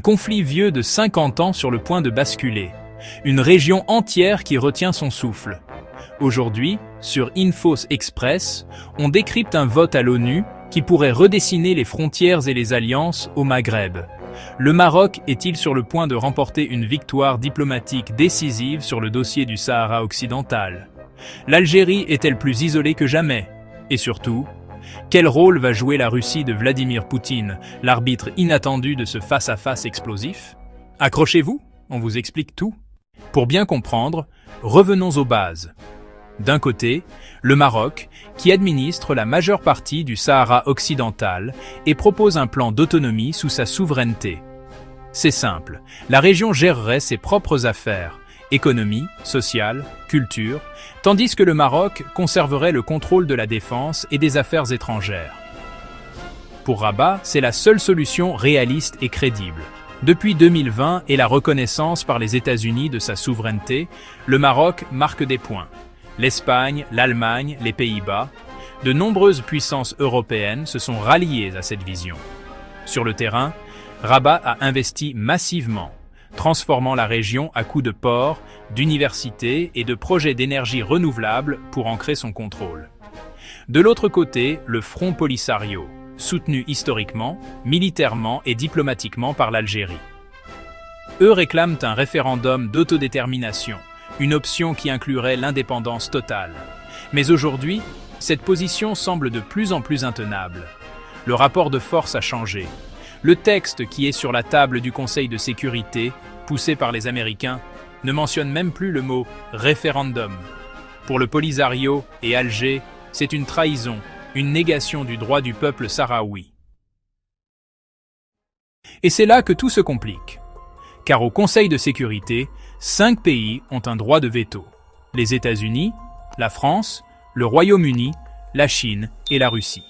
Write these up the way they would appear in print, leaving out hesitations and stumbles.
conflit vieux de 50 ans sur le point de basculer. Une région entière qui retient son souffle. Aujourd'hui, sur Infos Express, on décrypte un vote à l'ONU qui pourrait redessiner les frontières et les alliances au Maghreb. Le Maroc est-il sur le point de remporter une victoire diplomatique décisive sur le dossier du Sahara occidental? L'Algérie est-elle plus isolée que jamais? Et surtout, quel rôle va jouer la Russie de Vladimir Poutine, l'arbitre inattendu de ce face-à-face explosif? Accrochez-vous, on vous explique tout. Pour bien comprendre, revenons aux bases. D'un côté, le Maroc, qui administre la majeure partie du Sahara occidental et propose un plan d'autonomie sous sa souveraineté. C'est simple, la région gérerait ses propres affaires, économie, sociale, culture, tandis que le Maroc conserverait le contrôle de la défense et des affaires étrangères. Pour Rabat, c'est la seule solution réaliste et crédible. Depuis 2020 et la reconnaissance par les États-Unis de sa souveraineté, le Maroc marque des points. L'Espagne, l'Allemagne, les Pays-Bas, de nombreuses puissances européennes se sont ralliées à cette vision. Sur le terrain, Rabat a investi massivement, transformant la région à coups de ports, d'universités et de projets d'énergie renouvelable pour ancrer son contrôle. De l'autre côté, le Front Polisario, soutenu historiquement, militairement et diplomatiquement par l'Algérie. Eux réclament un référendum d'autodétermination, une option qui inclurait l'indépendance totale. Mais aujourd'hui, cette position semble de plus en plus intenable. Le rapport de force a changé. Le texte qui est sur la table du Conseil de sécurité, poussé par les Américains, ne mentionne même plus le mot « référendum ». Pour le Polisario et Alger, c'est une trahison, une négation du droit du peuple sahraoui. Et c'est là que tout se complique. Car au Conseil de sécurité, 5 pays ont un droit de veto. Les États-Unis, la France, le Royaume-Uni, la Chine et la Russie.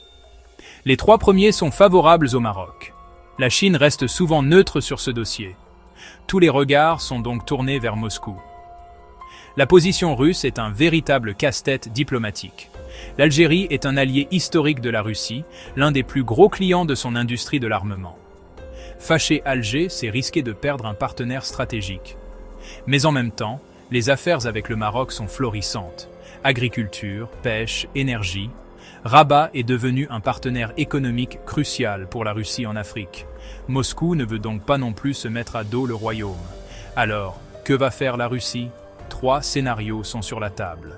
Les 3 premiers sont favorables au Maroc. La Chine reste souvent neutre sur ce dossier. Tous les regards sont donc tournés vers Moscou. La position russe est un véritable casse-tête diplomatique. L'Algérie est un allié historique de la Russie, l'un des plus gros clients de son industrie de l'armement. Fâcher Alger, c'est risquer de perdre un partenaire stratégique. Mais en même temps, les affaires avec le Maroc sont florissantes. Agriculture, pêche, énergie. Rabat est devenu un partenaire économique crucial pour la Russie en Afrique. Moscou ne veut donc pas non plus se mettre à dos le royaume. Alors, que va faire la Russie? 3 scénarios sont sur la table.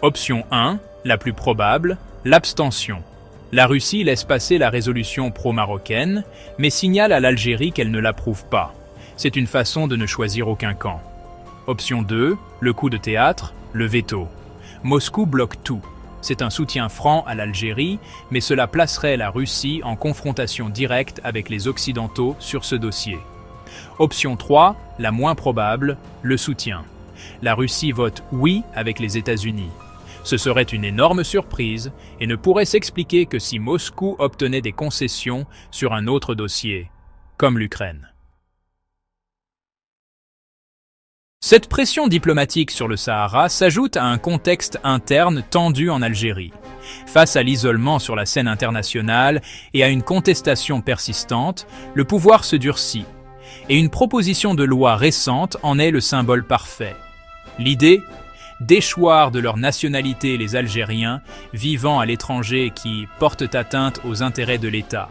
Option 1, la plus probable, l'abstention. La Russie laisse passer la résolution pro-marocaine, mais signale à l'Algérie qu'elle ne l'approuve pas. C'est une façon de ne choisir aucun camp. Option 2, le coup de théâtre, le veto. Moscou bloque tout. C'est un soutien franc à l'Algérie, mais cela placerait la Russie en confrontation directe avec les Occidentaux sur ce dossier. Option 3, la moins probable, le soutien. La Russie vote oui avec les États-Unis. Ce serait une énorme surprise et ne pourrait s'expliquer que si Moscou obtenait des concessions sur un autre dossier, comme l'Ukraine. Cette pression diplomatique sur le Sahara s'ajoute à un contexte interne tendu en Algérie. Face à l'isolement sur la scène internationale et à une contestation persistante, le pouvoir se durcit. Et une proposition de loi récente en est le symbole parfait. L'idée ? Déchoir de leur nationalité les Algériens vivant à l'étranger qui portent atteinte aux intérêts de l'État.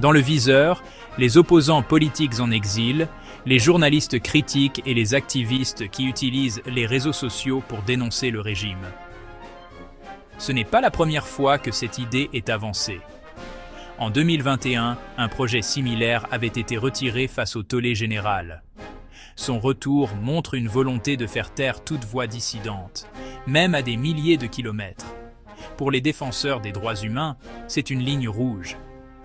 Dans le viseur, les opposants politiques en exil, les journalistes critiques et les activistes qui utilisent les réseaux sociaux pour dénoncer le régime. Ce n'est pas la première fois que cette idée est avancée. En 2021, un projet similaire avait été retiré face au tollé général. Son retour montre une volonté de faire taire toute voix dissidente, même à des milliers de kilomètres. Pour les défenseurs des droits humains, c'est une ligne rouge.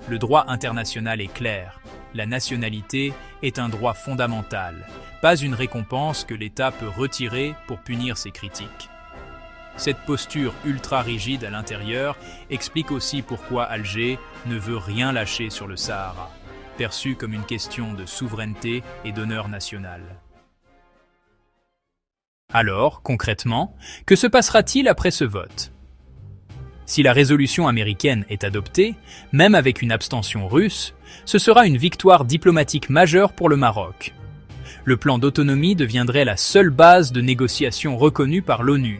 Le droit international est clair. La nationalité est un droit fondamental, pas une récompense que l'État peut retirer pour punir ses critiques. Cette posture ultra-rigide à l'intérieur explique aussi pourquoi Alger ne veut rien lâcher sur le Sahara, perçu comme une question de souveraineté et d'honneur national. Alors, concrètement, que se passera-t-il après ce vote? Si la résolution américaine est adoptée, même avec une abstention russe, ce sera une victoire diplomatique majeure pour le Maroc. Le plan d'autonomie deviendrait la seule base de négociation reconnue par l'ONU.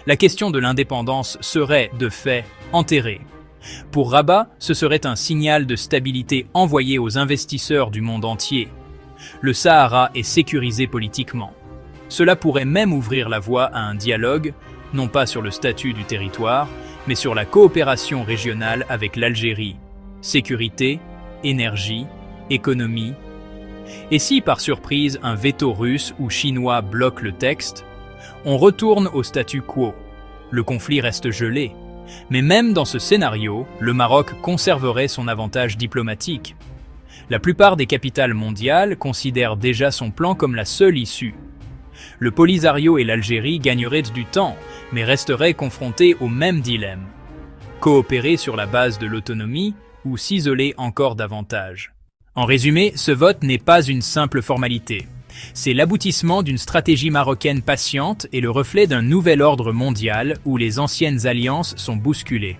La question de l'indépendance serait, de fait, enterrée. Pour Rabat, ce serait un signal de stabilité envoyé aux investisseurs du monde entier. Le Sahara est sécurisé politiquement. Cela pourrait même ouvrir la voie à un dialogue, non pas sur le statut du territoire, mais sur la coopération régionale avec l'Algérie. Sécurité, énergie, économie. Et si, par surprise, un veto russe ou chinois bloque le texte, on retourne au statu quo. Le conflit reste gelé. Mais même dans ce scénario, le Maroc conserverait son avantage diplomatique. La plupart des capitales mondiales considèrent déjà son plan comme la seule issue. Le Polisario et l'Algérie gagneraient du temps, mais resteraient confrontés au même dilemme. Coopérer sur la base de l'autonomie ou s'isoler encore davantage. En résumé, ce vote n'est pas une simple formalité. C'est l'aboutissement d'une stratégie marocaine patiente et le reflet d'un nouvel ordre mondial où les anciennes alliances sont bousculées.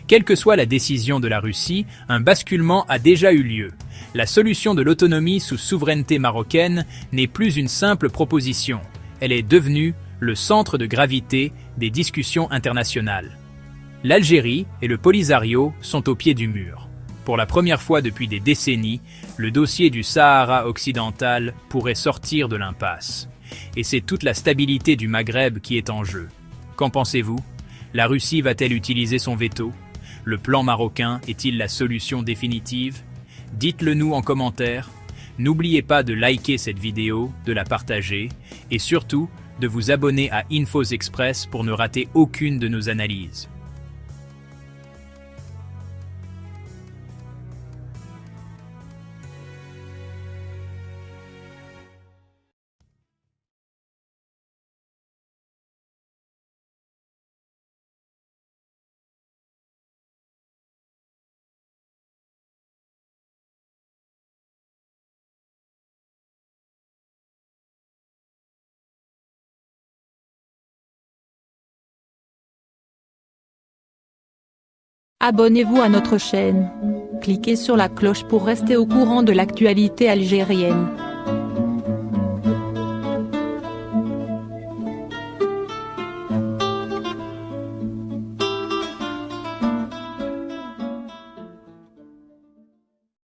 Quelle que soit la décision de la Russie, un basculement a déjà eu lieu. La solution de l'autonomie sous souveraineté marocaine n'est plus une simple proposition. Elle est devenue le centre de gravité des discussions internationales. L'Algérie et le Polisario sont au pied du mur. Pour la première fois depuis des décennies, le dossier du Sahara occidental pourrait sortir de l'impasse. Et c'est toute la stabilité du Maghreb qui est en jeu. Qu'en pensez-vous? La Russie va-t-elle utiliser son veto? Le plan marocain est-il la solution définitive? Dites-le nous en commentaire. N'oubliez pas de liker cette vidéo, de la partager et surtout de vous abonner à Infos Express pour ne rater aucune de nos analyses. Abonnez-vous à notre chaîne. Cliquez sur la cloche pour rester au courant de l'actualité algérienne.